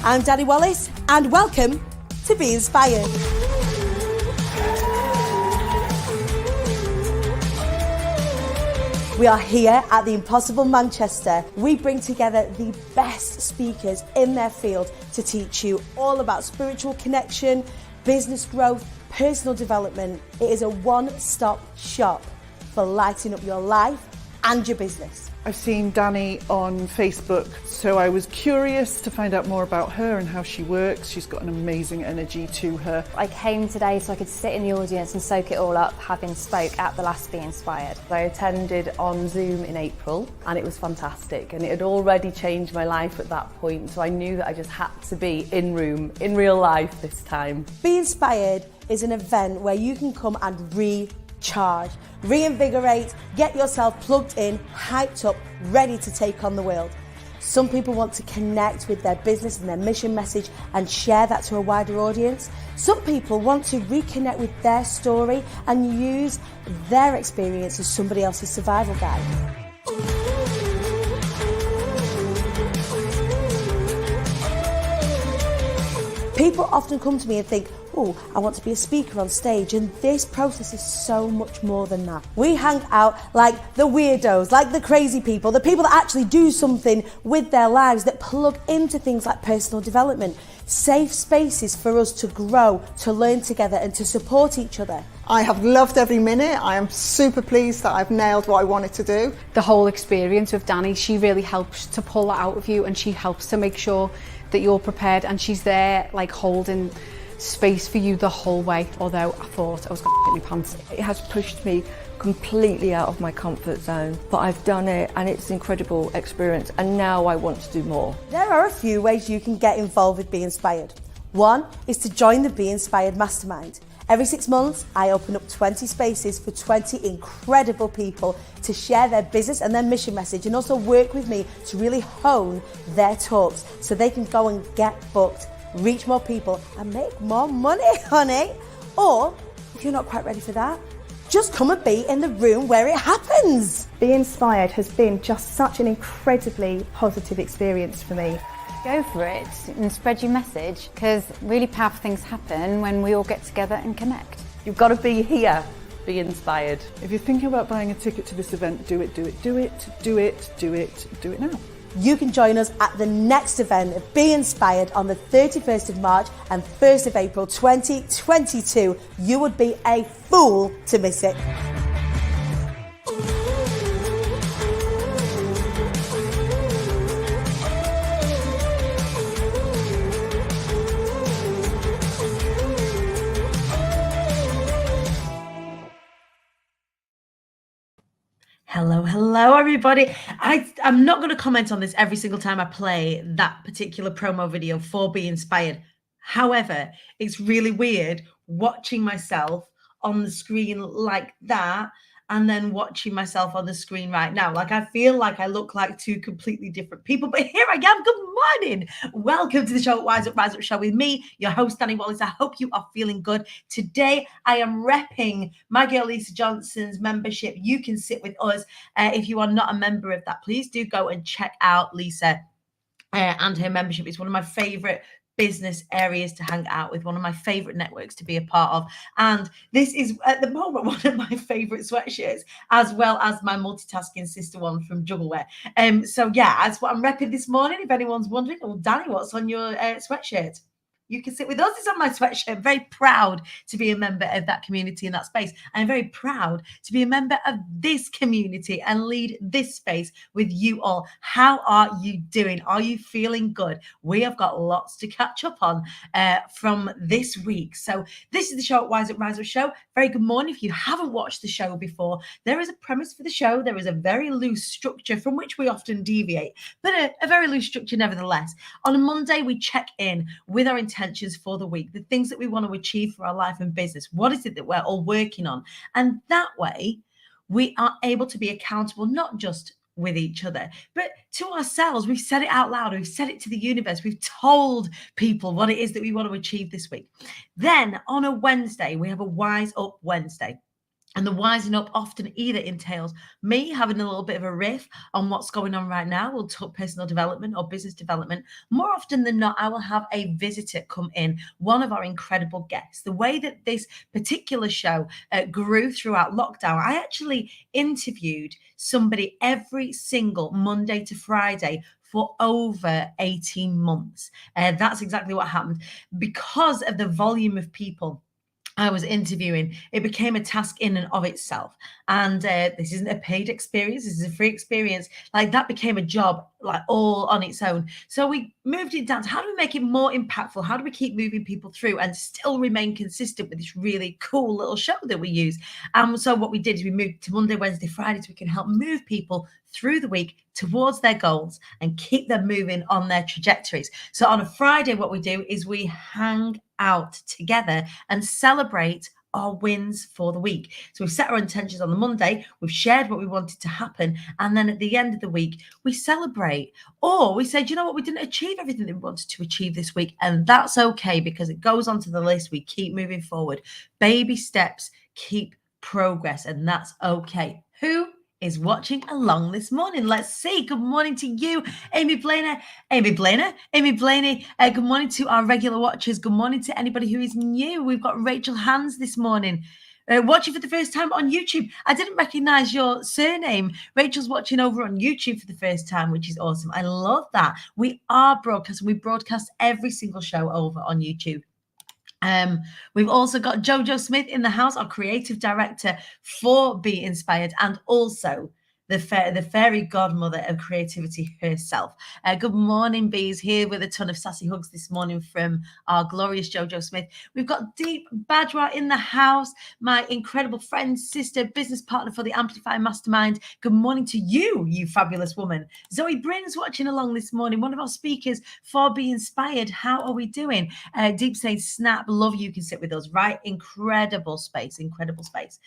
I'm Danny Wallace, and welcome to Be Inspired. We are here at the Impossible Manchester. We bring together the best speakers in their field to teach you all about spiritual connection, business growth, personal development. It is a one-stop shop for lighting up your life and your business. I've seen Danny on Facebook, so I was curious to find out more about her and how she works. She's got an amazing energy to her. I came today so I could sit in the audience and soak it all up, having spoke at the last Be Inspired. I attended on Zoom in April and it was fantastic, and it had already changed my life at that point, so I knew that I just had to be in real life this time. Be Inspired is an event where you can come and recharge, reinvigorate, get yourself plugged in, hyped up, ready to take on the world. Some people want to connect with their business and their mission message and share that to a wider audience. Some people want to reconnect with their story and use their experience as somebody else's survival guide. People often come to me and think, oh, I want to be a speaker on stage, and this process is so much more than that. We hang out like the weirdos, like the crazy people, the people that actually do something with their lives, that plug into things like personal development, safe spaces for us to grow, to learn together and to support each other. I have loved every minute. I am super pleased that I've nailed what I wanted to do. The whole experience with Danny, she really helps to pull that out of you, and she helps to make sure that you're prepared, and she's there like holding space for you the whole way, although I thought I was going to get my pants. It has pushed me completely out of my comfort zone, but I've done it and it's an incredible experience, and now I want to do more. There are a few ways you can get involved with Be Inspired. One is to join the Be Inspired Mastermind. Every 6 months, I open up 20 spaces for 20 incredible people to share their business and their mission message, and also work with me to really hone their talks so they can go and get booked, reach more people and make more money, honey. Or if you're not quite ready for that, just come and be in the room where it happens. Be Inspired has been just such an incredibly positive experience for me. Go for it and spread your message, because really powerful things happen when we all get together and connect. You've got to be here, be inspired. If you're thinking about buying a ticket to this event, do it now. You can join us at the next event of Be Inspired on the 31st of March and 1st of April 2022. You would be a fool to miss it. Hello everybody. I'm not going to comment on this every single time I play that particular promo video for Be Inspired. However, it's really weird watching myself on the screen like that and then watching myself on the screen right now. Like, I feel like I look like two completely different people, but here I am. Good morning. Welcome to the show, Rise Up Show with me, your host, Danny Wallace. I hope you are feeling good. Today, I am repping my girl Lisa Johnson's membership. You can sit with us. If you are not a member of that, please do go and check out Lisa and her membership. It's one of my favorite business areas to hang out with, one of my favorite networks to be a part of, and this is at the moment one of my favorite sweatshirts, as well as my multitasking sister one from Juggleware. So yeah, that's what I'm repping this morning. If anyone's wondering, well, Danny, what's on your sweatshirt? You can sit with us. It's on my sweatshirt. I'm very proud to be a member of that community in that space. I'm very proud to be a member of this community and lead this space with you all. How are you doing? Are you feeling good? We have got lots to catch up on from this week. So this is the show at Rise Up Show. Very good morning. If you haven't watched the show before, there is a premise for the show. There is a very loose structure from which we often deviate, but a very loose structure nevertheless. On a Monday, we check in with our intentions for the week, the things that we want to achieve for our life and business. What is it that we're all working on? And that way we are able to be accountable, not just with each other, but to ourselves. We've said it out loud. We've said it to the universe. We've told people what it is that we want to achieve this week. Then on a Wednesday, we have a Wise Up Wednesday. And the wising up often either entails me having a little bit of a riff on what's going on right now. We'll talk personal development or business development. More often than not, I will have a visitor come in, one of our incredible guests. The way that this particular show grew throughout lockdown, I actually interviewed somebody every single Monday to Friday for over 18 months. That's exactly what happened. Because of the volume of people I was interviewing, it became a task in and of itself. And this isn't a paid experience, this is a free experience. Like, that became a job, like, all on its own. So we moved it down to, how do we make it more impactful? How do we keep moving people through and still remain consistent with this really cool little show that we use? And so what we did is we moved to Monday, Wednesday, Friday, so we can help move people through the week towards their goals and keep them moving on their trajectories. So on a Friday, what we do is we hang out together and celebrate our wins for the week. So we've set our intentions on the Monday, we've shared what we wanted to happen, and then at the end of the week, we celebrate. Or we say, do you know what, we didn't achieve everything that we wanted to achieve this week, and that's okay, because it goes onto the list. We keep moving forward. Baby steps keep progress, and that's okay. Who is watching along this morning? Let's see. Good morning to you, Amy Blaney. Good morning to our regular watchers. Good morning to anybody who is new. We've got Rachel Hands this morning. Watching for the first time on YouTube. I didn't recognize your surname. Rachel's watching over on YouTube for the first time, which is awesome. I love that. We are broadcasting. We broadcast every single show over on YouTube. We've also got Jojo Smith in the house, our creative director for Be Inspired, and also the fairy godmother of creativity herself. Good morning, Bees, here with a ton of sassy hugs this morning from our glorious Jojo Smith. We've got Deep Bajwa in the house, my incredible friend, sister, business partner for the Amplify Mastermind. Good morning to you, you fabulous woman. Zoe Bryn's watching along this morning, one of our speakers for Be Inspired. How are we doing? Deep saying, snap, love you can sit with us, right? Incredible space, incredible space.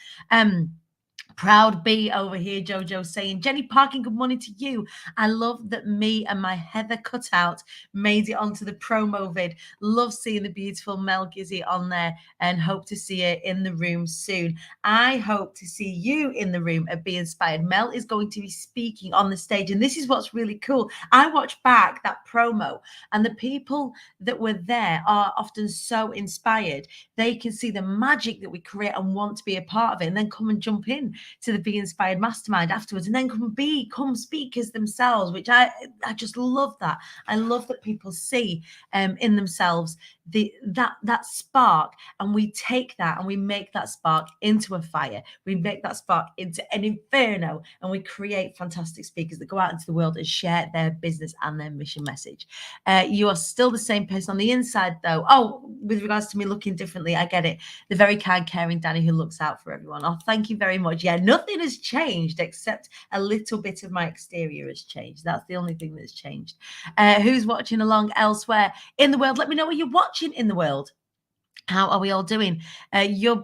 Proud B over here, Jojo saying, Jenny Parkin, good morning to you. I love that me and my Heather cutout made it onto the promo vid. Love seeing the beautiful Mel Gizzy on there and hope to see her in the room soon. I hope to see you in the room at Be Inspired. Mel is going to be speaking on the stage, and this is what's really cool. I watched back that promo, and the people that were there are often so inspired. They can see the magic that we create and want to be a part of it, and then come and jump in to the Be Inspired Mastermind afterwards, and then come speakers themselves, which I just love that. I love that people see in themselves that spark, and we take that and we make that spark into a fire. We make that spark into an inferno, and we create fantastic speakers that go out into the world and share their business and their mission message. You are still the same person on the inside, though. Oh, with regards to me looking differently, I get it. The very kind, caring Danny who looks out for everyone. Oh, thank you very much. Yeah, nothing has changed except a little bit of my exterior has changed. That's the only thing that's changed. Who's watching along elsewhere in the world? Let me know where you're watching in the world. How are we all doing? Me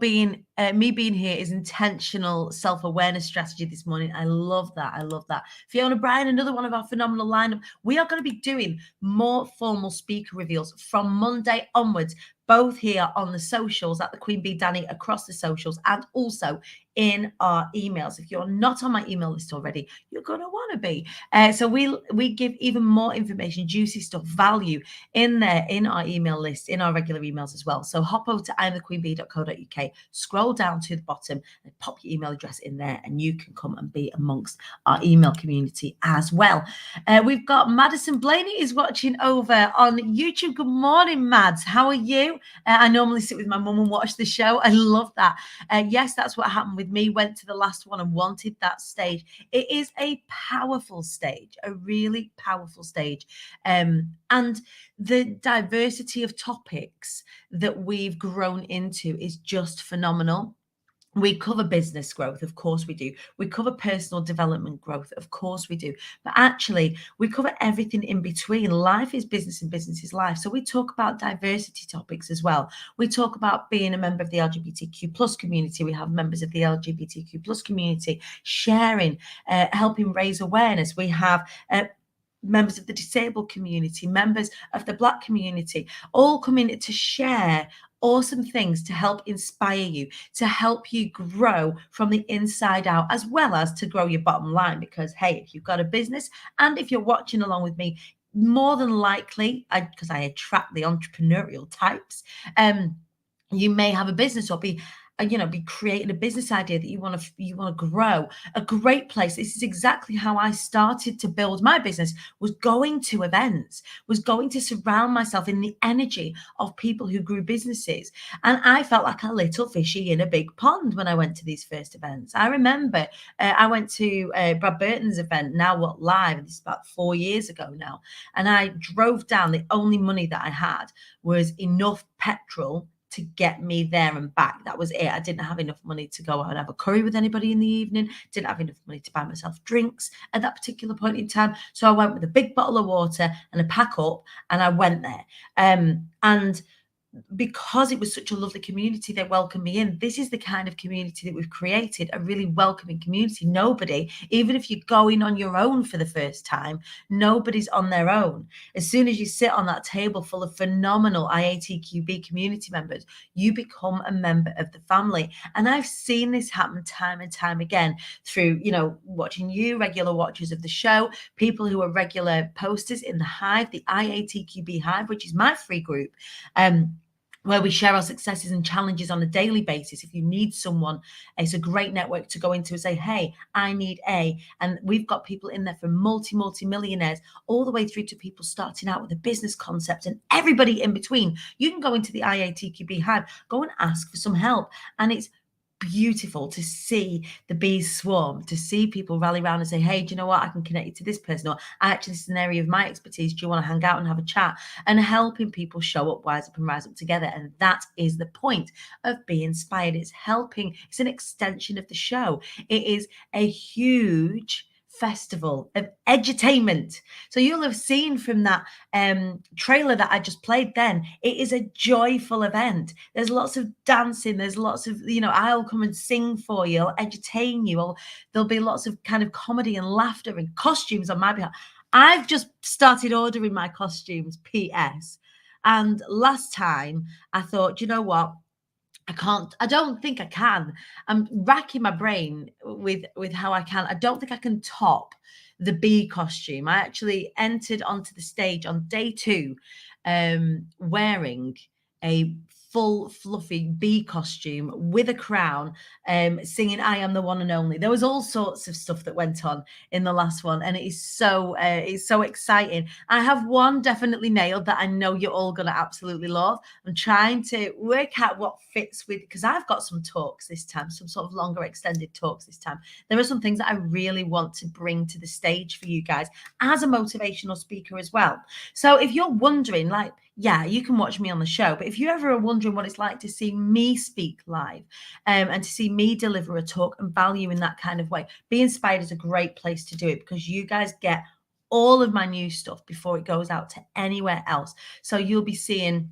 being here is intentional self-awareness strategy this morning. I love that. I love that. Fiona Bryan, another one of our phenomenal lineup. We are going to be doing more formal speaker reveals from Monday onwards, both here on the socials at the Queen Bee Danny across the socials, and also in our emails. If you're not on my email list already, you're going to want to be. So we give even more information, juicy stuff, value in there, in our email list, in our regular emails as well. So hop over to imthequeenbee.co.uk, scroll down to the bottom and pop your email address in there, and you can come and be amongst our email community as well. We've got Madison Blaney is watching over on YouTube. Good morning, Mads. How are you? I normally sit with my mum and watch the show. I love that. Yes, that's what happened with me. Went to the last one and wanted that stage. It is a powerful stage, a really powerful stage. And the diversity of topics that we've grown into is just phenomenal. We cover business growth, of course we do. We cover personal development growth, of course we do. But actually, we cover everything in between. Life is business and business is life. So we talk about diversity topics as well. We talk about being a member of the LGBTQ plus community. We have members of the LGBTQ plus community sharing, helping raise awareness. We have members of the disabled community, members of the Black community, all coming to share awesome things to help inspire you, to help you grow from the inside out, as well as to grow your bottom line. Because, hey, if you've got a business and if you're watching along with me, more than likely, because I attract the entrepreneurial types, you may have a business or be creating a business idea that you want to grow. A great place. This is exactly how I started to build my business, was going to events, was going to surround myself in the energy of people who grew businesses. And I felt like a little fishy in a big pond when I went to these first events. I remember I went to Brad Burton's event, Now What Live, and this is about 4 years ago now. And I drove down. The only money that I had was enough petrol to get me there and back. That was it. I didn't have enough money to go out and have a curry with anybody in the evening. Didn't have enough money to buy myself drinks at that particular point in time. So I went with a big bottle of water and a pack up, and I went there. And because it was such a lovely community, they welcomed me in. This is the kind of community that we've created, a really welcoming community. Nobody, even if you're going on your own for the first time, nobody's on their own. As soon as you sit on that table full of phenomenal IATQB community members, you become a member of the family. And I've seen this happen time and time again through, watching you, regular watchers of the show, people who are regular posters in the Hive, the IATQB Hive, which is my free group, where we share our successes and challenges on a daily basis. If you need someone, it's a great network to go into and say, hey, I need A. And we've got people in there from multi-millionaires all the way through to people starting out with a business concept and everybody in between. You can go into the IATQB Hive, go and ask for some help. And it's beautiful to see the bees swarm, to see people rally around and say, hey, do you know what? I can connect you to this person, or actually, this is an area of my expertise. Do you want to hang out and have a chat? And helping people show up, wise up, and rise up together. And that is the point of Be Inspired. It's helping. It's an extension of the show. It is a huge festival of edutainment. So you'll have seen from that trailer that I just played then, it is a joyful event. There's lots of dancing, there's lots of, I'll come and sing for you, I'll entertain you, there'll be lots of kind of comedy and laughter and costumes on my behalf. I've just started ordering my costumes, PS. And last time I thought, you know what? I don't think I can. I'm racking my brain with how I can. I don't think I can top the bee costume. I actually entered onto the stage on day 2 wearing a full fluffy bee costume with a crown, singing I Am the One and Only. There was all sorts of stuff that went on in the last one, and it's so exciting. I have one definitely nailed that I know you're all going to absolutely love. I'm trying to work out what fits with, because I've got some talks this time, some sort of longer extended talks this time. There are some things that I really want to bring to the stage for you guys as a motivational speaker as well. So if you're wondering, yeah, you can watch me on the show, but if you ever are wondering what it's like to see me speak live and to see me deliver a talk and value in that kind of way, Be Inspired is a great place to do it, because you guys get all of my new stuff before it goes out to anywhere else. So you'll be seeing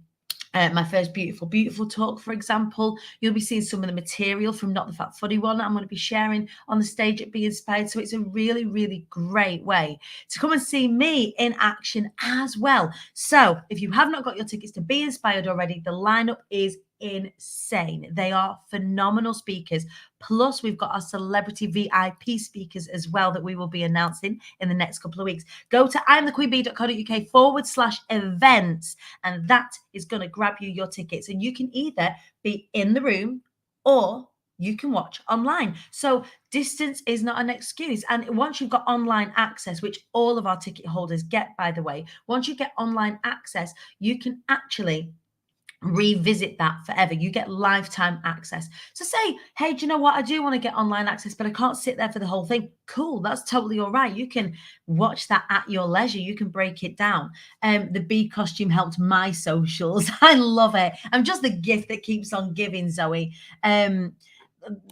my first beautiful talk, for example. You'll be seeing some of the material from Not the Fat Funny one I'm going to be sharing on the stage at Be Inspired. So it's a really, really great way to come and see me in action as well. So if you have not got your tickets to Be Inspired already, the lineup is insane. They are phenomenal speakers. Plus, we've got our celebrity VIP speakers as well that we will be announcing in the next couple of weeks. Go to imthequeenbee.co.uk/events, and that is going to grab you your tickets. And you can either be in the room or you can watch online. So distance is not an excuse. And once you've got online access, which all of our ticket holders get, by the way, once you get online access, you can actually revisit that forever. You get lifetime access. So say, hey, do you know what? I do want to get online access, but I can't sit there for the whole thing. Cool. That's totally all right. You can watch that at your leisure. You can break it down. The bee costume helped my socials. I love it. I'm just the gift that keeps on giving, Zoe.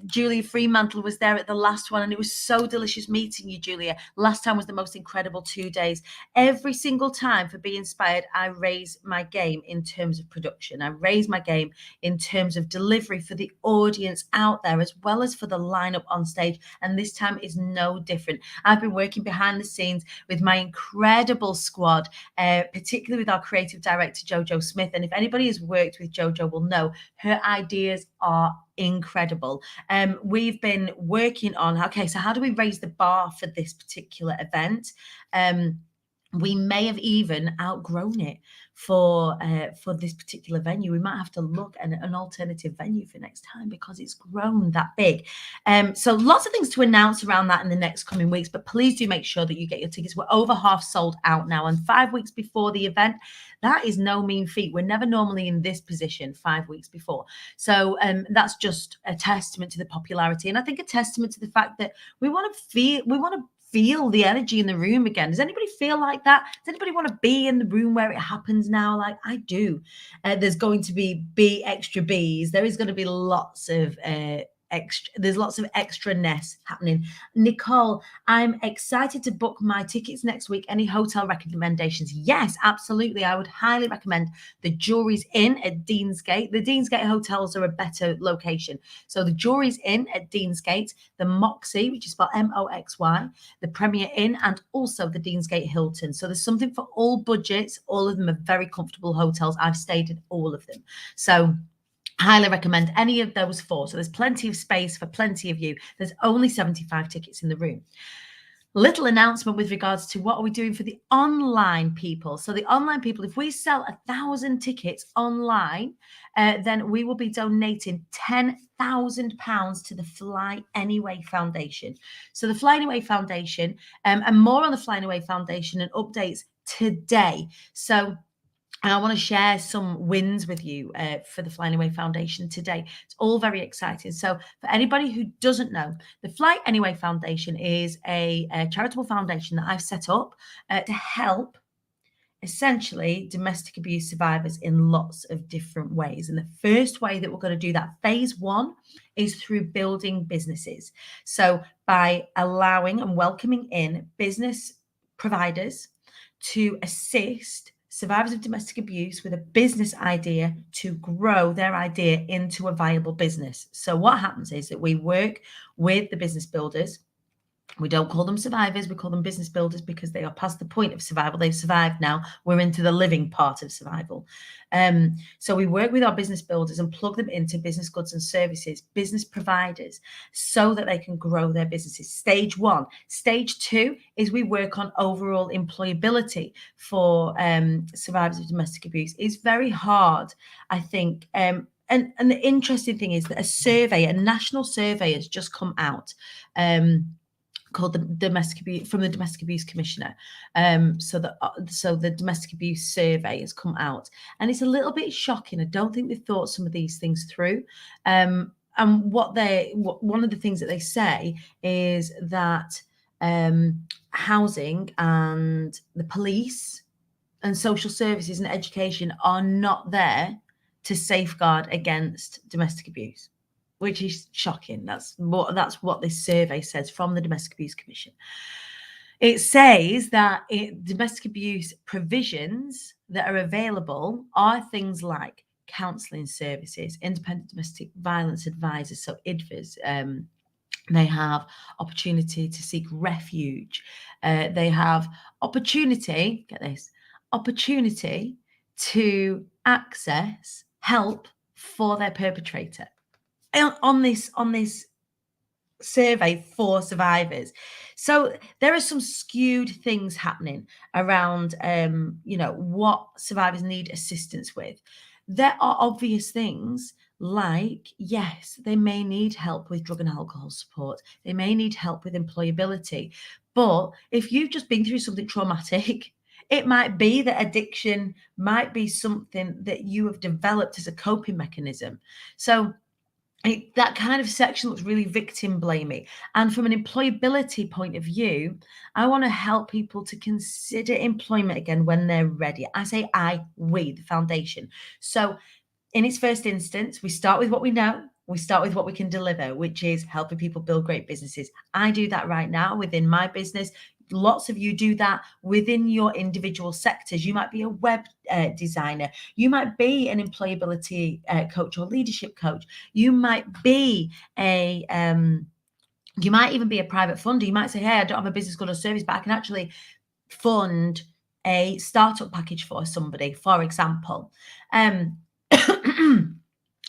Julia Fremantle was there at the last one, and it was so delicious meeting you, Julia. Last time was the most incredible 2 days. Every single time for Be Inspired, I raise my game in terms of production. I raise my game in terms of delivery for the audience out there, as well as for the lineup on stage. And this time is no different. I've been working behind the scenes with my incredible squad, particularly with our creative director, Jojo Smith. And if anybody has worked with Jojo will know her ideas are incredible. We've been working on, okay, so how do we raise the bar for this particular event? We may have even outgrown it for this particular venue. We might have to look at an alternative venue for next time because it's grown that big. So lots of things to announce around that in the next coming weeks, but please do make sure that you get your tickets. We're over half sold out now, and 5 weeks before the event, that is no mean feat. We're never normally in this position 5 weeks before. So that's just a testament to the popularity, and I think a testament to the fact that we want to feel the energy in the room again. Does anybody feel like that? Does anybody want to be in the room where it happens now? Like I do. There's going to be extra B's. There is going to be lots of there's lots of extra-ness happening. Nicole, I'm excited to book my tickets next week. Any hotel recommendations? Yes, absolutely. I would highly recommend the Jury's Inn at Deansgate. The Deansgate hotels are a better location. So the Jury's Inn at Deansgate, the Moxie, which is spelled M-O-X-Y, the Premier Inn, and also the Deansgate Hilton. So there's something for all budgets. All of them are very comfortable hotels. I've stayed in all of them. So highly recommend any of those 4. So there's plenty of space for plenty of you. There's only 75 tickets in the room. Little announcement with regards to what are we doing for the online people. So the online people, if we sell 1,000 tickets online, then we will be donating £10,000 to the Fly Anyway Foundation. So the Fly Anyway Foundation, and more on the Fly Anyway Foundation and updates today. So and I want to share some wins with you for the Fly Anyway Foundation today. It's all very exciting. So for anybody who doesn't know, the Fly Anyway Foundation is a charitable foundation that I've set up to help essentially domestic abuse survivors in lots of different ways. And the first way that we're going to do that, phase 1, is through building businesses. So by allowing and welcoming in business providers to assist survivors of domestic abuse with a business idea to grow their idea into a viable business. So what happens is that we work with the business builders. We don't call them survivors, we call them business builders because they are past the point of survival. They've survived now. We're into the living part of survival. So we work with our business builders and plug them into business goods and services, business providers, so that they can grow their businesses. Stage 1. Stage 2 is we work on overall employability for survivors of domestic abuse. It's very hard, I think. And the interesting thing is that a national survey has just come out. Called the Domestic Abuse, from the Domestic Abuse Commissioner. So the Domestic Abuse Survey has come out, and it's a little bit shocking. I don't think they thought some of these things through. And one of the things that they say is that housing and the police and social services and education are not there to safeguard against domestic abuse, which is shocking. That's what this survey says from the Domestic Abuse Commission. It says that domestic abuse provisions that are available are things like counselling services, independent domestic violence advisors, so IDVAs. They have opportunity to seek refuge. They have opportunity to access help for their perpetrator. On this survey for survivors. So there are some skewed things happening around what survivors need assistance with. There are obvious things like, yes, they may need help with drug and alcohol support. They may need help with employability. But if you've just been through something traumatic, it might be that addiction might be something that you have developed as a coping mechanism. So that kind of section looks really victim blamey. And from an employability point of view, I want to help people to consider employment again when they're ready. I say we, the foundation. So in its first instance, we start with what we know. we start with what we can deliver, which is helping people build great businesses. I do that right now within my business. Lots of you do that within your individual sectors. You might be a web designer. You might be an employability coach or leadership coach. You might be you might even be a private funder. You might say, hey, I don't have a business, good or service, but I can actually fund a startup package for somebody, for example.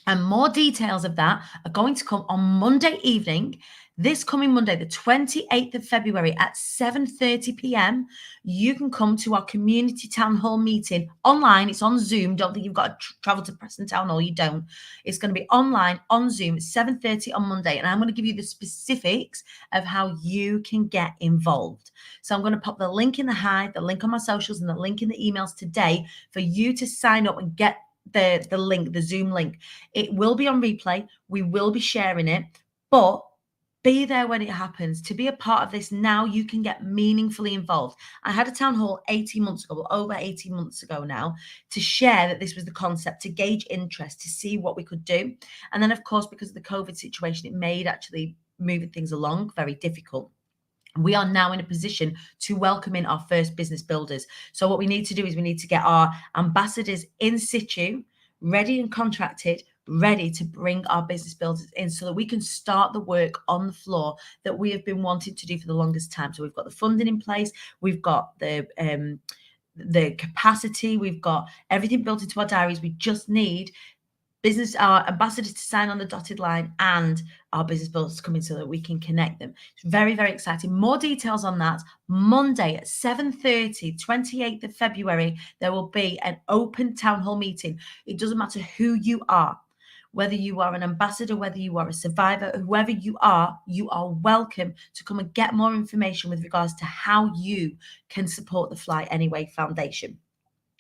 And more details of that are going to come on Monday evening, this coming Monday, the 28th of February at 7:30 p.m. You can come to our community town hall meeting online. It's on Zoom. Don't think you've got to travel to Preston Town Hall. You don't. It's going to be online on Zoom at 7:30 on Monday. And I'm going to give you the specifics of how you can get involved. So I'm going to pop the link in the hide, the link on my socials, and the link in the emails today for you to sign up and get the link, the Zoom link. It will be on replay. We will be sharing it, but be there when it happens. To be a part of this now, you can get meaningfully involved. I had a town hall 18 months ago, over 18 months ago now, to share that this was the concept, to gauge interest, to see what we could do. And then, of course, because of the COVID situation, it made actually moving things along very difficult. We are now in a position to welcome in our first business builders. So what we need to do is we need to get our ambassadors in situ, ready and contracted, ready to bring our business builders in so that we can start the work on the floor that we have been wanting to do for the longest time. So we've got the funding in place, we've got the capacity, we've got everything built into our diaries. We just need our ambassadors to sign on the dotted line and our business builders to come in so that we can connect them. It's very, very exciting. More details on that Monday at 7:30, 28th of February. There will be an open town hall meeting. It doesn't matter who you are, whether you are an ambassador, whether you are a survivor, whoever you are welcome to come and get more information with regards to how you can support the Fly Anyway Foundation.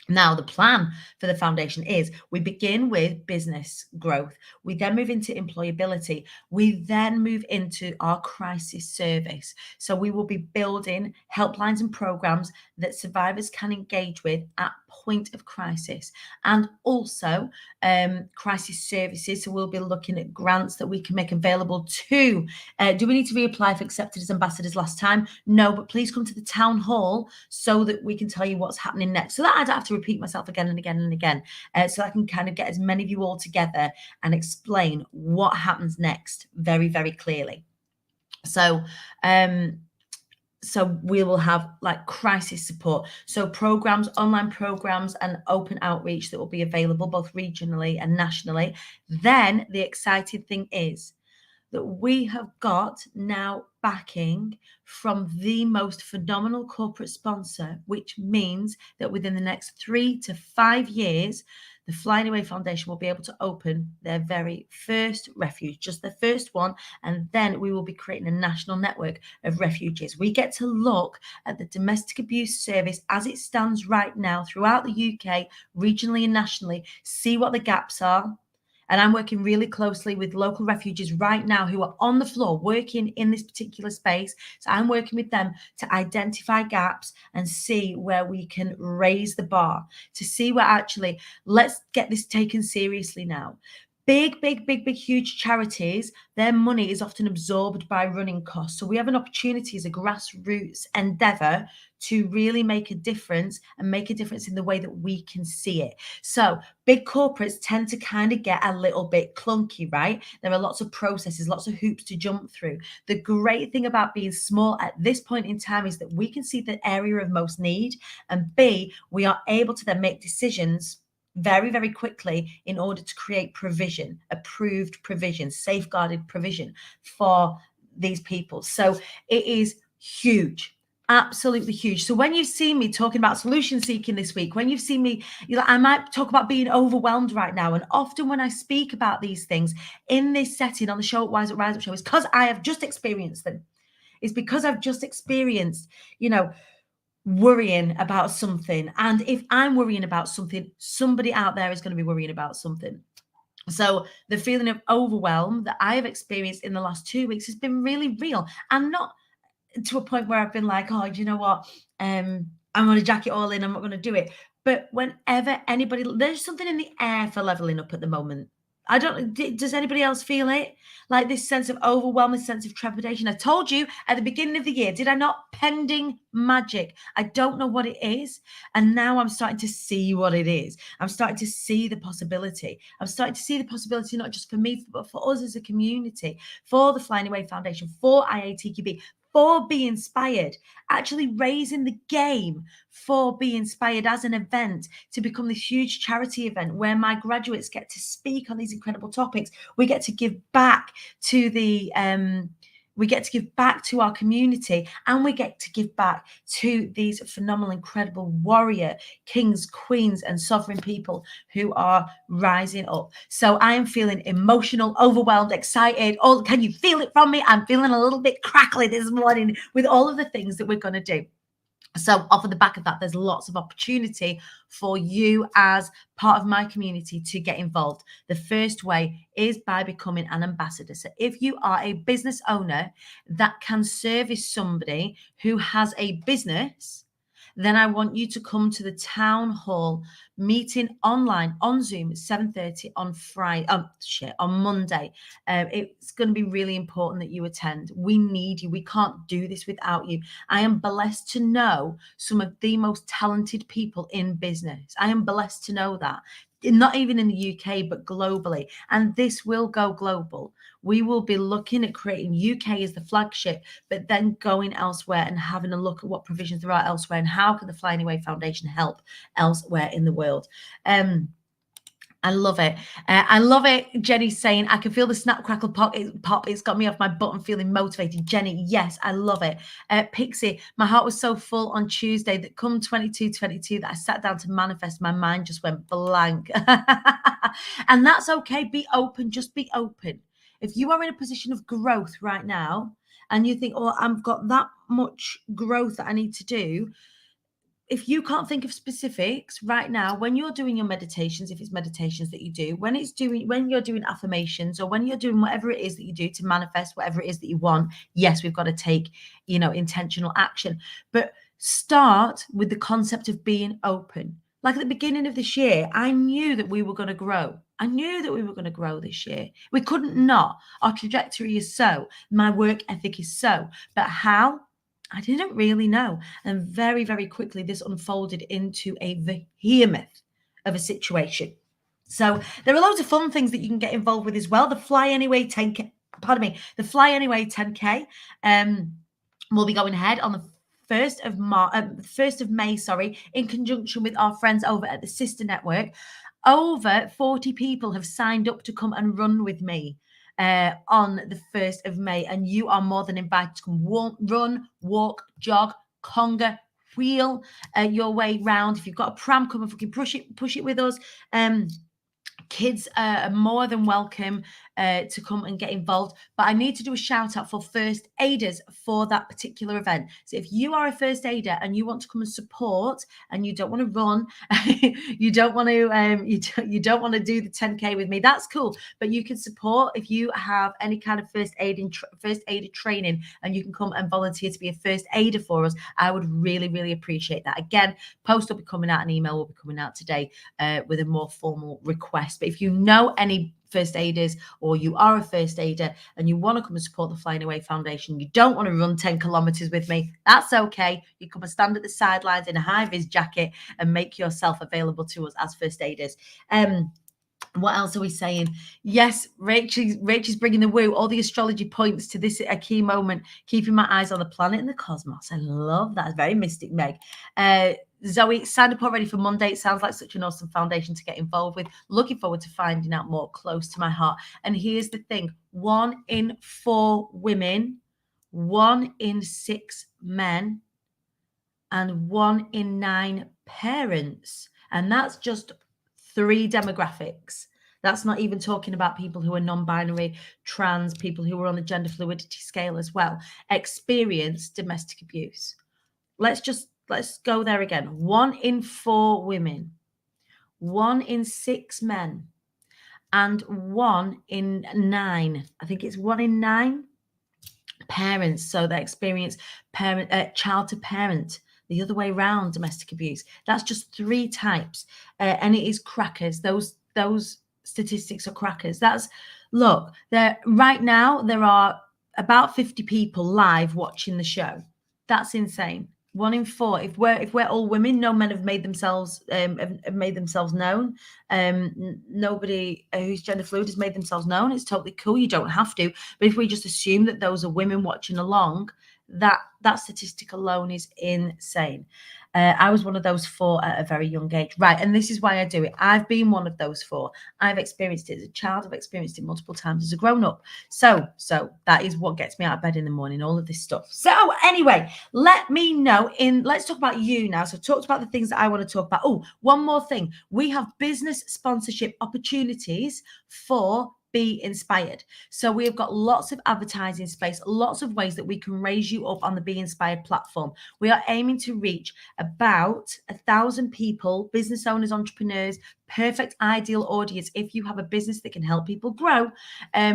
Now, the plan for the foundation is we begin with business growth. We then move into employability. We then move into our crisis service. So we will be building helplines and programs that survivors can engage with at point of crisis, and also crisis services. So we'll be looking at grants that we can make available to. Do we need to reapply for accepted as ambassadors last time? No, but please come to the town hall so that we can tell you what's happening next. So that I don't have to repeat myself again and again and again. So I can kind of get as many of you all together and explain what happens next very, very clearly. So we will have like crisis support. So programs, online programs and open outreach that will be available both regionally and nationally. Then the exciting thing is that we have got now backing from the most phenomenal corporate sponsor, which means that within the next 3 to 5 years, the Fly Anyway Foundation will be able to open their very first refuge, just the first one, and then we will be creating a national network of refuges. We get to look at the domestic abuse service as it stands right now throughout the UK, regionally and nationally, see what the gaps are. And I'm working really closely with local refuges right now who are on the floor working in this particular space. So I'm working with them to identify gaps and see where we can raise the bar, to see where actually, let's get this taken seriously now. Big, huge charities, their money is often absorbed by running costs. So we have an opportunity as a grassroots endeavour to really make a difference and make a difference in the way that we can see it. So big corporates tend to kind of get a little bit clunky, right? There are lots of processes, lots of hoops to jump through. The great thing about being small at this point in time is that we can see the area of most need, and B, we are able to then make decisions very, very quickly in order to create provision, approved provision, safeguarded provision for these people. So it is huge, absolutely huge. So when you've seen me talking about solution seeking this week, when you've seen me, I might talk about being overwhelmed right now. And often when I speak about these things in this setting on the show at Rise Up Show, it's because I have just experienced them. It's because I've just experienced, worrying about something. And if I'm worrying about something, somebody out there is going to be worrying about something. So the feeling of overwhelm that I have experienced in the last 2 weeks has been really real, and not to a point where I've been like, oh, do you know what? I'm going to jack it all in. I'm not going to do it. But whenever anybody, there's something in the air for leveling up at the moment. Does anybody else feel it? Like this sense of overwhelm, this sense of trepidation. I told you at the beginning of the year, did I not? Pending magic. I don't know what it is. And now I'm starting to see what it is. I'm starting to see the possibility. I'm starting to see the possibility, not just for me, but for us as a community, for the Flying Away Foundation, for IATQB, for Be Inspired, actually raising the game for Be Inspired as an event to become this huge charity event where my graduates get to speak on these incredible topics. We get to give back to the we get to give back to our community, and we get to give back to these phenomenal, incredible warrior kings, queens, and sovereign people who are rising up. So I am feeling emotional, overwhelmed, excited. Oh, can you feel it from me? I'm feeling a little bit crackly this morning with all of the things that we're going to do. So off of the back of that, there's lots of opportunity for you as part of my community to get involved. The first way is by becoming an ambassador. So if you are a business owner that can service somebody who has a business, then I want you to come to the town hall meeting online on Zoom at 7:30 on Friday. On Monday. It's going to be really important that you attend. We need you. We can't do this without you. I am blessed to know some of the most talented people in business. I am blessed to know that. Not even in the UK, but globally. And this will go global. We will be looking at creating UK as the flagship, but then going elsewhere and having a look at what provisions there are elsewhere and how can the Flying Away Foundation help elsewhere in the world. I love it. I love it. Jenny's saying, I can feel the snap, crackle, pop. It's got me off my butt and feeling motivated. Jenny, yes, I love it. Pixie, my heart was so full on Tuesday that come 22/22 that I sat down to manifest. My mind just went blank. And that's okay. Be open. Just be open. If you are in a position of growth right now and you think, oh, I've got that much growth that I need to do, if you can't think of specifics right now, when you're doing your meditations, if it's meditations that you do, when you're doing affirmations, or when you're doing whatever it is that you do to manifest whatever it is that you want, yes, we've got to take, intentional action. But start with the concept of being open. Like at the beginning of this year, I knew that we were going to grow. I knew that we were going to grow this year. We couldn't not. Our trajectory is so. My work ethic is so. But how? I didn't really know. And very, very quickly, this unfolded into a behemoth of a situation. So there are loads of fun things that you can get involved with as well. The Fly Anyway 10K, the Fly Anyway 10K will be going ahead on the 1st of May, in conjunction with our friends over at the Sister Network. Over 40 people have signed up to come and run with me on the 1st of May, and you are more than invited to come run, walk, jog, conga, wheel your way round. If you've got a pram, come and fucking push it with us. Kids are more than welcome to come and get involved. But I need to do a shout out for first aiders for that particular event. So if you are a first aider and you want to come and support, and you don't want to run, you don't want to you don't want to do the 10K with me, that's cool. But you can support if you have any kind of first aider training, and you can come and volunteer to be a first aider for us. I would really, really appreciate that. Again, post will be coming out, an email will be coming out today with a more formal request. But if you know any first aiders, or you are a first aider and you want to come and support the Flying Away Foundation, you don't want to run 10 kilometers with me, that's okay. You come and stand at the sidelines in a high-vis jacket and make yourself available to us as first aiders. What else are we saying? Yes, Rachel's bringing the woo. All the astrology points to this a key moment, keeping my eyes on the planet and the cosmos. I love that. It's very mystic, Meg. Zoe, signed up already for Monday. It sounds like such an awesome foundation to get involved with. Looking forward to finding out more, close to my heart. And here's the thing. 1 in 4 women, 1 in 6 men, and 1 in 9 parents. And that's just 3 demographics. That's not even talking about people who are non-binary, trans, people who are on the gender fluidity scale as well, experience domestic abuse. Let's go there again. 1 in 4 women, 1 in 6 men, and 1 in 9. I think it's 1 in 9 parents. So they experience child to parent. The other way around, domestic abuse. That's just 3 types, and it is crackers. Those statistics are crackers. Look, right now there are about 50 people live watching the show. That's insane. 1 in 4. If we're all women, no men have made themselves known. Nobody who's gender fluid has made themselves known. It's totally cool. You don't have to. But if we just assume that those are women watching along, that statistic alone is insane. I was one of those 4 at a very young age. Right. And this is why I do it. I've been one of those 4. I've experienced it as a child. I've experienced it multiple times as a grown-up. So that is what gets me out of bed in the morning, all of this stuff. So anyway, let me know let's talk about you now. So I've talked about the things that I want to talk about. Oh, one more thing. We have business sponsorship opportunities for Be Inspired. So we have got lots of advertising space, lots of ways that we can raise you up on the Be Inspired platform. We are aiming to reach about 1,000 people, business owners, entrepreneurs, perfect ideal audience if you have a business that can help people grow.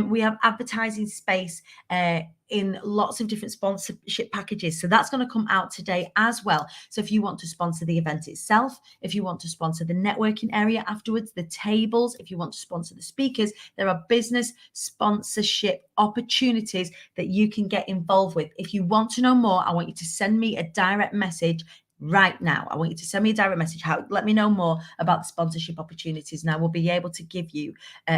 We have advertising space in lots of different sponsorship packages. So that's going to come out today as well. So if you want to sponsor the event itself, if you want to sponsor the networking area afterwards, the tables, if you want to sponsor the speakers, there are business sponsorship opportunities that you can get involved with. If you want to know more, I want you to send me a direct message right now. I want you to send me a direct message. Let me know more about the sponsorship opportunities, and I will be able to give you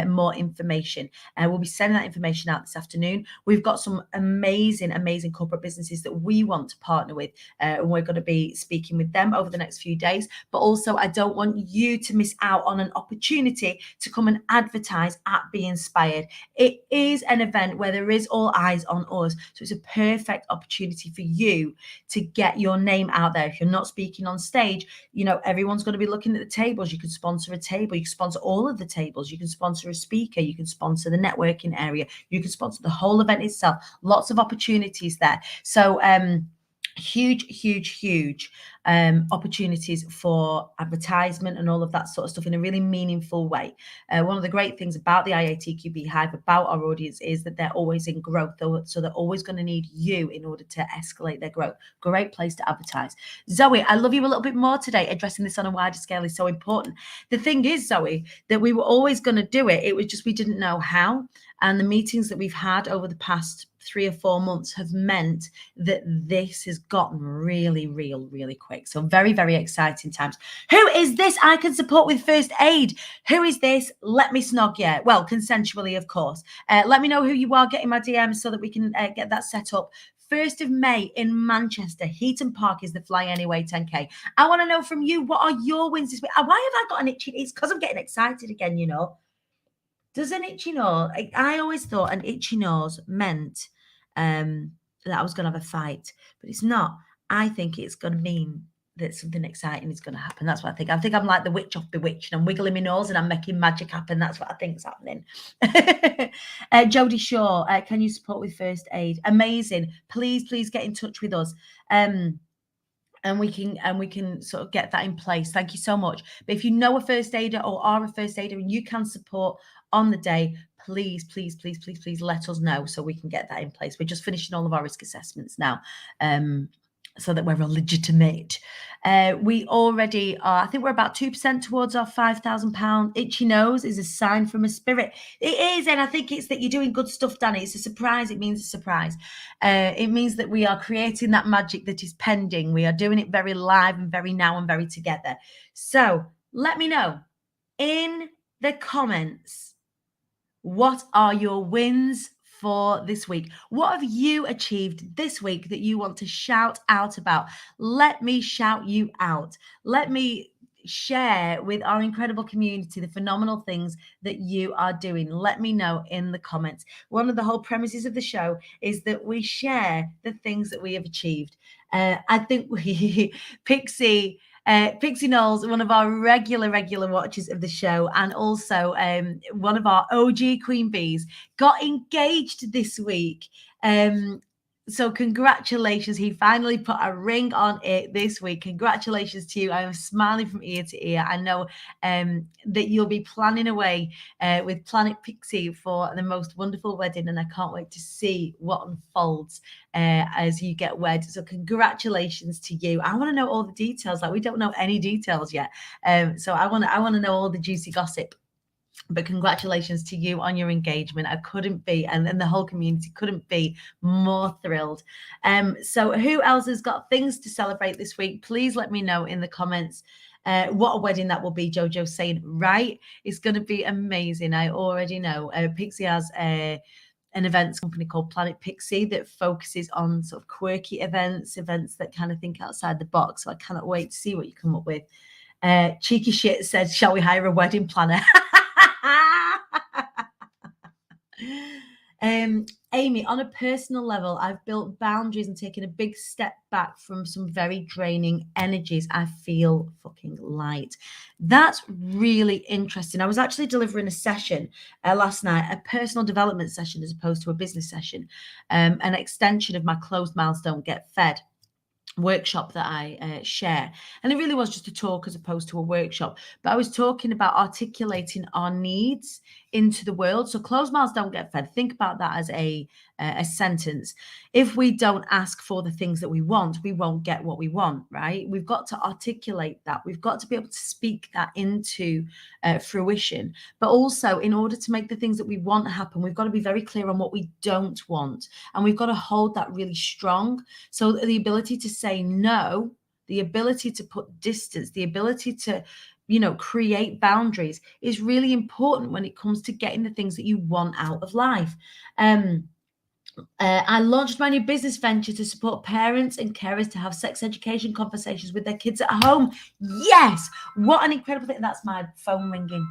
more information. We'll be sending that information out this afternoon. We've got some amazing corporate businesses that we want to partner with, and we're going to be speaking with them over the next few days. But also, I don't want you to miss out on an opportunity to come and advertise at Be Inspired. It is an event where there is all eyes on us, so it's a perfect opportunity for you to get your name out there. If you're not speaking on stage, everyone's going to be looking at the tables. You can sponsor a table, you can sponsor all of the tables, you can sponsor a speaker, you can sponsor the networking area, you can sponsor the whole event itself. Lots of opportunities there. So huge opportunities for advertisement and all of that sort of stuff in a really meaningful way. One of the great things about the IATQB Hive, about our audience, is that they're always in growth, so they're always going to need you in order to escalate their growth. Great place to advertise. Zoe, I love you a little bit more today. Addressing this on a wider scale is so important. The thing is, Zoe, that we were always going to do it. It was just we didn't know how. And the meetings that we've had over the past 3 or 4 months have meant that this has gotten really quick. So very exciting times. Who is this I can support with first aid? Who is this? Let me snog you. Well, consensually, of course. Let me know who you are. Get in my DMs so that we can get that set up. 1st of May in Manchester, Heaton Park is the Fly Anyway 10K. I want to know from you, what are your wins this week? Why have I got an itchy? It's because I'm getting excited again, Does an itchy nose? I always thought an itchy nose meant that I was going to have a fight, but it's not. I think it's going to mean that something exciting is going to happen. That's what I think. I think I'm like the witch off Bewitched, and I'm wiggling my nose and I'm making magic happen. That's what I think is happening. Jodie Shaw, can you support with first aid? Amazing. Please get in touch with us. And we can sort of get that in place. Thank you so much. But if you know a first aider or are a first aider and you can support on the day, please let us know so we can get that in place. We're just finishing all of our risk assessments now, so that we're legitimate. We already are, I think we're about 2% towards our £5,000 itchy nose is a sign from a spirit. It is, and I think it's that you're doing good stuff, Danny. It's a surprise. It means a surprise. It means that we are creating that magic that is pending. We are doing it very live and very now and very together. So let me know in the comments, what are your wins for this week? What have you achieved this week that you want to shout out about? Let me shout you out. Let me share with our incredible community the phenomenal things that you are doing. Let me know in the comments. One of the whole premises of the show is that we share the things that we have achieved. I think Pixie Knowles, one of our regular watchers of the show, and also one of our OG Queen Bees, got engaged this week. So congratulations. He finally put a ring on it this week. Congratulations to you. I am smiling from ear to ear. I know that you'll be planning away with Planet Pixie for the most wonderful wedding, and I can't wait to see what unfolds as you get wed. So congratulations to you. I want to know all the details. Like, we don't know any details yet. So I want to know all the juicy gossip. But congratulations to you on your engagement. I couldn't be, and the whole community couldn't be more thrilled. So who else has got things to celebrate this week? Please let me know in the comments. What a wedding that will be. Jojo's saying, right, it's going to be amazing. I already know. Pixie has an events company called Planet Pixie that focuses on sort of quirky events that kind of think outside the box. So I cannot wait to see what you come up with. Cheeky Shit said, shall we hire a wedding planner? Amy, on a personal level, I've built boundaries and taken a big step back from some very draining energies. I feel fucking light. That's really interesting. I was actually delivering a session last night, a personal development session as opposed to a business session, an extension of my Closed Mouths Don't Get Fed workshop that I share. And it really was just a talk as opposed to a workshop. But I was talking about articulating our needs into the world. So closed mouths don't get fed. Think about that as a sentence. If we don't ask for the things that we want, we won't get what we want, right? We've got to articulate that. We've got to be able to speak that into fruition. But also, in order to make the things that we want happen, we've got to be very clear on what we don't want. And we've got to hold that really strong. So the ability to say no, the ability to put distance, the ability to create boundaries is really important when it comes to getting the things that you want out of life. I launched my new business venture to support parents and carers to have sex education conversations with their kids at home. Yes, what an incredible thing. That's my phone ringing.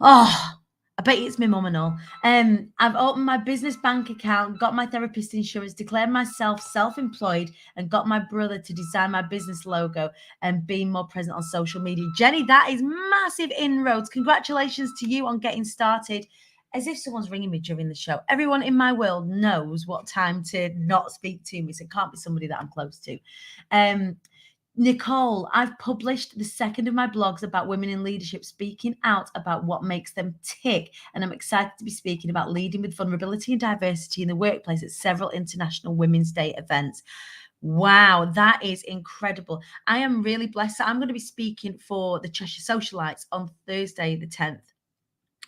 Oh, I bet it's my mum and all. I've opened my business bank account, got my therapist insurance, declared myself self-employed, and got my brother to design my business logo and being more present on social media. Jenny, that is massive inroads. Congratulations to you on getting started. As if someone's ringing me during the show. Everyone in my world knows what time to not speak to me, so it can't be somebody that I'm close to. Nicole, I've published the second of my blogs about women in leadership, speaking out about what makes them tick. And I'm excited to be speaking about leading with vulnerability and diversity in the workplace at several International Women's Day events. Wow, that is incredible. I am really blessed. I'm going to be speaking for the Cheshire Socialites on Thursday, the 10th.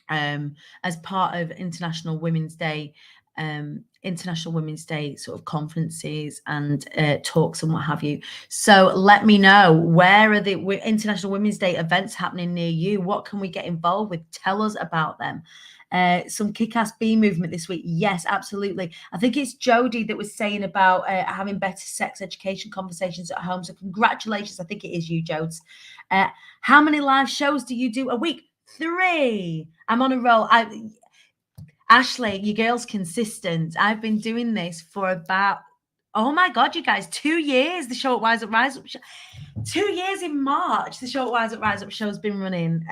As part of International Women's Day sort of conferences and talks and what have you. So let me know, where are the International Women's Day events happening near you? What can we get involved with? Tell us about them. Some kick-ass bee movement this week. Yes, absolutely. I think it's Jodie that was saying about having better sex education conversations at home. So congratulations. I think it is you, Jodes. How many live shows do you do a week? 3. I'm on a roll. Ashley, your girl's consistent. I've been doing this for about, oh my God, you guys, 2 years. The show at Wise Up Rise Up show. 2 years in March, the show at Wise Up Rise Up show has been running.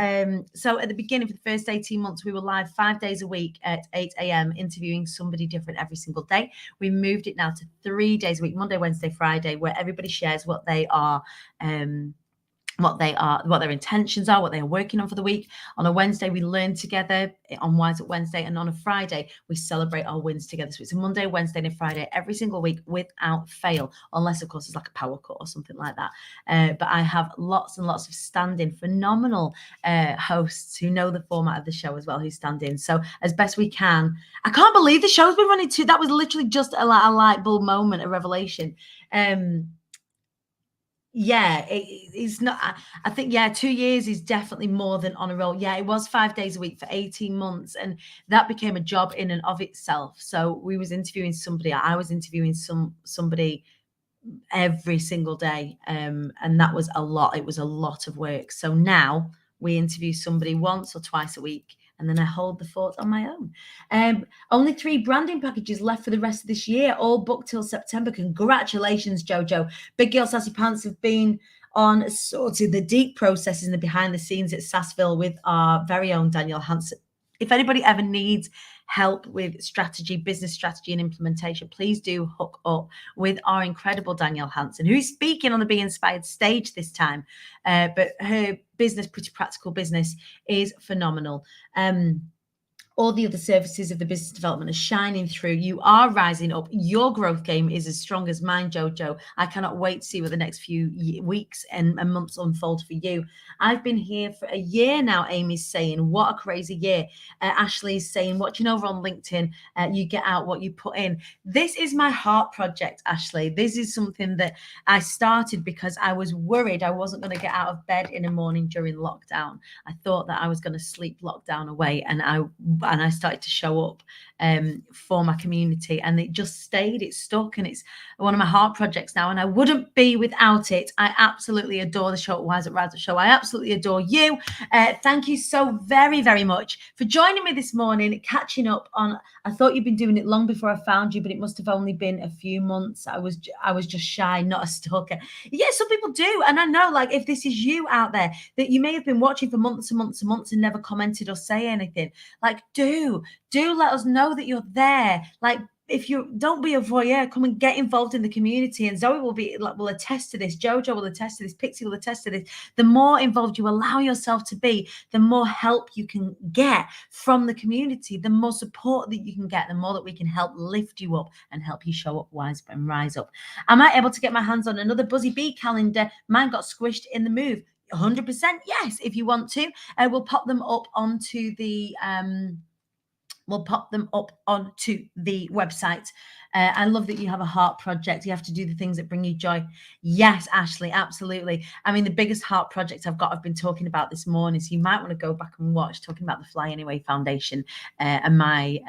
So at the beginning, for the first 18 months, we were live 5 days a week at 8 a.m. interviewing somebody different every single day. We moved it now to 3 days a week, Monday, Wednesday, Friday, where everybody shares what they are, what their intentions are, what they are working on for the week. On a Wednesday, we learn together on Wise Up Wednesday, and on a Friday, we celebrate our wins together. So it's a Monday, Wednesday, and a Friday every single week without fail, unless, of course, it's like a power cut or something like that. But I have lots and lots of stand-in, phenomenal hosts who know the format of the show as well, who stand in. So as best we can. I can't believe the show's been running too. That was literally just a light bulb moment, a revelation. Yeah, it's not. I think, 2 years is definitely more than on a roll. Yeah, it was 5 days a week for 18 months, and that became a job in and of itself. So we was interviewing somebody. I was interviewing somebody every single day, and that was a lot. It was a lot of work. So now we interview somebody once or twice a week, and then I hold the fort on my own. Only 3 branding packages left for the rest of this year, all booked till September. Congratulations, Jojo. Big Girl Sassy Pants have been on sort of the deep processes and the behind the scenes at Sassville with our very own Danielle Hansen. If anybody ever needs help with strategy, business strategy and implementation, please do hook up with our incredible Danielle Hansen, who's speaking on the Be Inspired stage this time. But her business, Pretty Practical Business, is phenomenal. all the other services of the business development are shining through. You are rising up. Your growth game is as strong as mine, Jojo. I cannot wait to see what the next few weeks and months unfold for you. I've been here for a year now, Amy's saying. What a crazy year. Ashley's saying, watching over on LinkedIn, you get out what you put in. This is my heart project, Ashley. This is something that I started because I was worried I wasn't going to get out of bed in the morning during lockdown. I thought that I was going to sleep lockdown away, and I started to show up for my community, and it just stayed. It stuck, and it's one of my heart projects now, and I wouldn't be without it. I absolutely adore the show at Rise Up Show. I absolutely adore you. Thank you so very, very much for joining me this morning, catching up on. I thought you'd been doing it long before I found you, but it must have only been a few months. I was just shy, not a stalker. Yeah, some people do, and I know, like, if this is you out there that you may have been watching for months and months and months and never commented or say anything, like, do let us know that you're there. Like, if you don't be a voyeur, come and get involved in the community. And Zoe will attest to this. Jojo will attest to this. Pixie will attest to this. The more involved you allow yourself to be, the more help you can get from the community, the more support that you can get, the more that we can help lift you up and help you show up, wise up, and rise up. Am I able to get my hands on another Buzzy Bee calendar? Mine got squished in the move. 100% yes. If you want to, we'll pop them up onto the website. I love that you have a heart project. You have to do the things that bring you joy. Yes, Ashley, absolutely. I mean, the biggest heart project I've been talking about this morning, so you might want to go back and watch, talking about the Fly Anyway Foundation and my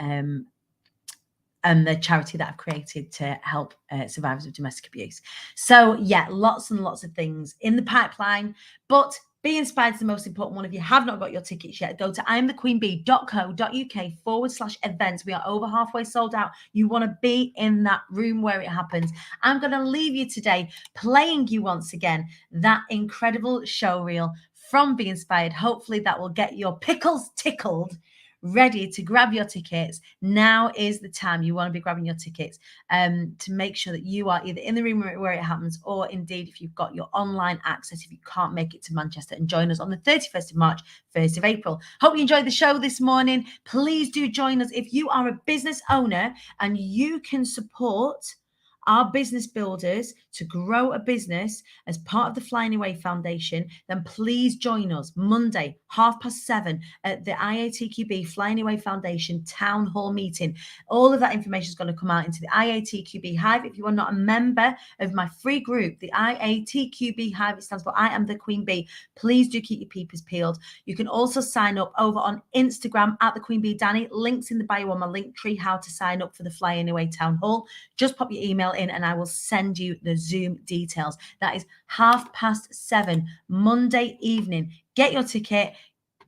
and the charity that I've created to help survivors of domestic abuse. So yeah, lots and lots of things in the pipeline, but Be Inspired is the most important one. If you have not got your tickets yet, go to imthequeenbee.co.uk/events. We are over halfway sold out. You want to be in that room where it happens. I'm going to leave you today playing you once again that incredible show reel from Be Inspired. Hopefully that will get your pickles tickled, ready to grab your tickets. Now is the time you want to be grabbing your tickets to make sure that you are either in the room where it happens, or indeed if you've got your online access, if you can't make it to Manchester, and join us on the 31st of March, 1st of April. Hope you enjoyed the show this morning. Please do join us. If you are a business owner and you can support our business builders to grow a business as part of the Flying Away Foundation, then please join us Monday, 7:30 at the IATQB Flying Away Foundation Town Hall meeting. All of that information is going to come out into the IATQB Hive. If you are not a member of my free group, the IATQB Hive, it stands for I Am the Queen Bee, please do keep your peepers peeled. You can also sign up over on Instagram at the Queen Bee Danny. Links in the bio on my link tree, how to sign up for the Flying Away Town Hall. Just pop your email in and I will send you the Zoom details. That is 7:30 Monday evening. Get your ticket,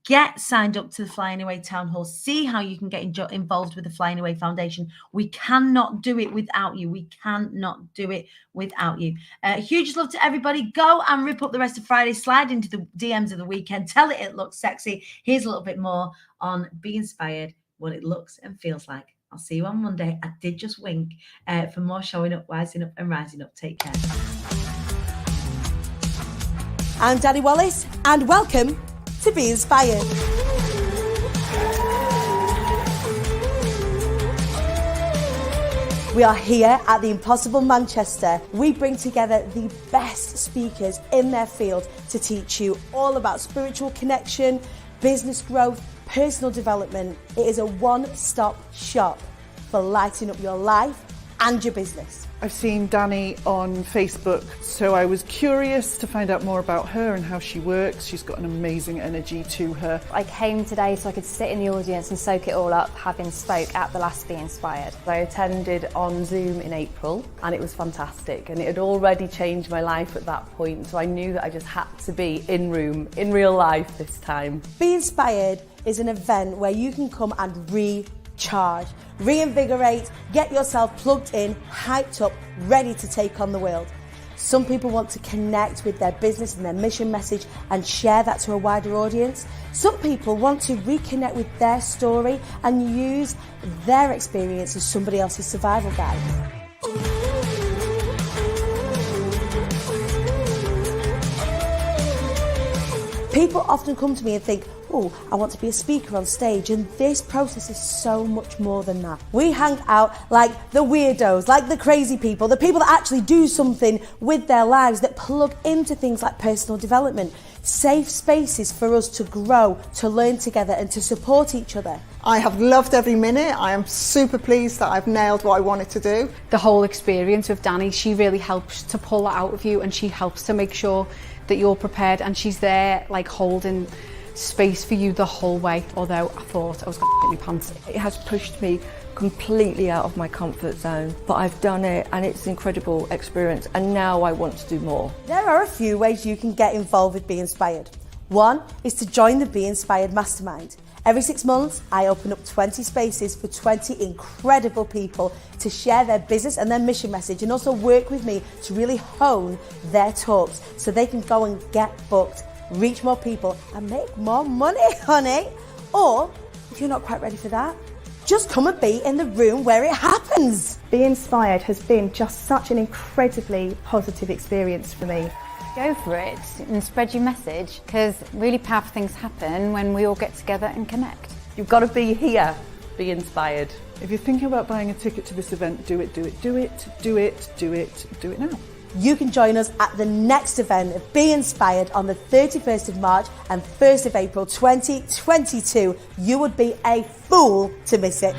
get signed up to the Flying Away Town Hall, see how you can get involved with the Flying Away Foundation. We cannot do it without you. We cannot do it without you. Huge love to everybody. Go and rip up the rest of Friday. Slide into the DMs of the weekend. Tell it looks sexy. Here's a little bit more on Be Inspired, what it looks and feels like. I'll see you on Monday. I did just wink for more showing up, wising up, and rising up. Take care. I'm Danny Wallace, and welcome to Be Inspired. We are here at the Impossible Manchester. We bring together the best speakers in their field to teach you all about spiritual connection, business growth, personal development. It is a one-stop shop for lighting up your life and your business. I've seen Danny on Facebook, so I was curious to find out more about her and how she works. She's got an amazing energy to her. I came today so I could sit in the audience and soak it all up, having spoke at the last Be Inspired. I attended on Zoom in April and it was fantastic, and it had already changed my life at that point, so I knew that I just had to be in room, in real life this time. Be Inspired is an event where you can come and recharge, reinvigorate, get yourself plugged in, hyped up, ready to take on the world. Some people want to connect with their business and their mission message and share that to a wider audience. Some people want to reconnect with their story and use their experience as somebody else's survival guide. People often come to me and think, oh, I want to be a speaker on stage. And this process is so much more than that. We hang out like the weirdos, like the crazy people, the people that actually do something with their lives, that plug into things like personal development. Safe spaces for us to grow, to learn together and to support each other. I have loved every minute. I am super pleased that I've nailed what I wanted to do. The whole experience with Danny, she really helps to pull that out of you, and she helps to make sure that you're prepared, and she's there like holding space for you the whole way, although I thought I was going to get my pants. It has pushed me completely out of my comfort zone, but I've done it and it's an incredible experience, and now I want to do more. There are a few ways you can get involved with Be Inspired. One is to join the Be Inspired Mastermind. Every 6 months, I open up 20 spaces for 20 incredible people to share their business and their mission message, and also work with me to really hone their talks so they can go and get booked, reach more people and make more money, honey. Or if you're not quite ready for that, just come and be in the room where it happens. Be Inspired has been just such an incredibly positive experience for me. Go for it and spread your message, because really powerful things happen when we all get together and connect. You've got to be here, be inspired. If you're thinking about buying a ticket to this event, do it, do it, do it, do it, do it, do it now. You can join us at the next event of Be Inspired on the 31st of March and 1st of April 2022. You would be a fool to miss it.